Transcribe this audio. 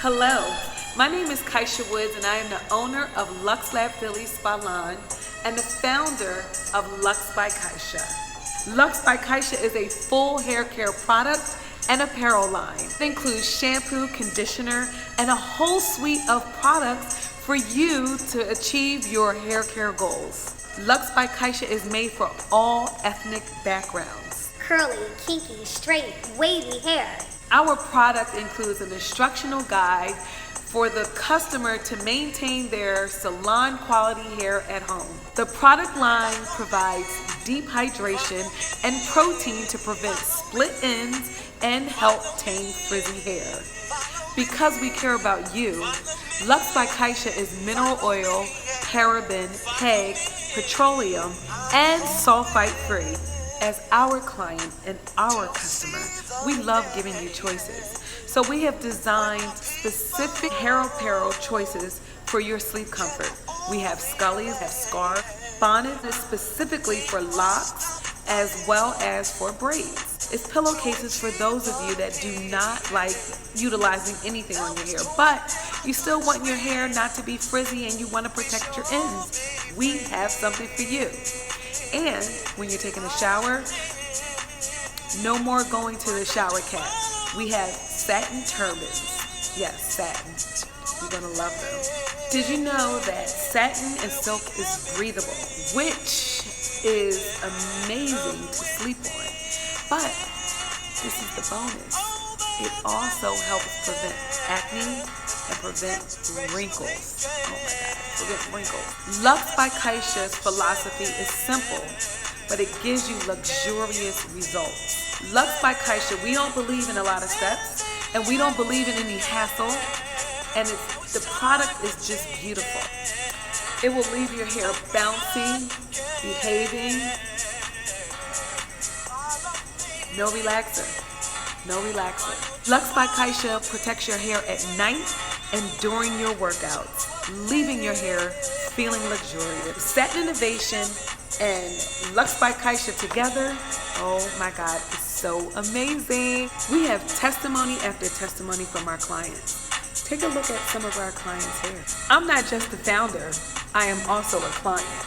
Hello, my name is Ky'sha Woods and I am the owner of LUX Lab Philly Salon and the founder of LUX by Ky'sha. LUX by Ky'sha is a full hair care product and apparel line. It includes shampoo, conditioner, and a whole suite of products for you to achieve your hair care goals. LUX by Ky'sha is made for all ethnic backgrounds. Curly, kinky, straight, wavy hair. Our product includes an instructional guide for the customer to maintain their salon quality hair at home. The product line provides deep hydration and protein to prevent split ends and help tame frizzy hair. Because we care about you, LUX by Ky'sha is mineral oil, paraben, PEG, petroleum, and sulfite free. As our client and our customer, we love giving you choices. So we have designed specific hair apparel choices for your sleep comfort. We have scullies, have scarf, bonnet is specifically for locks as well as for braids. It's pillowcases for those of you that do not like utilizing anything on your hair, but you still want your hair not to be frizzy and you want to protect your ends. We have something for you. And when you're taking a shower, no more going to the shower cap. We have satin turbans. Yes, satin. You're gonna love them. Did you know that satin and silk is breathable, which is amazing to sleep on? But this is the bonus. It also helps prevent acne and prevent wrinkles. Oh my God, prevent wrinkles. LUX by Ky'sha's philosophy is simple, but it gives you luxurious results. LUX by Ky'sha, we don't believe in a lot of steps, and we don't believe in any hassle, and the product is just beautiful. It will leave your hair bouncy, behaving. No relaxer. No relaxer. LUX by Ky'sha protects your hair at night and during your workouts, leaving your hair feeling luxurious. Satin innovation and LUX by Ky'sha together, oh my God, it's so amazing. We have testimony after testimony from our clients. Take a look at some of our clients' hair. I'm not just the founder, I am also a client.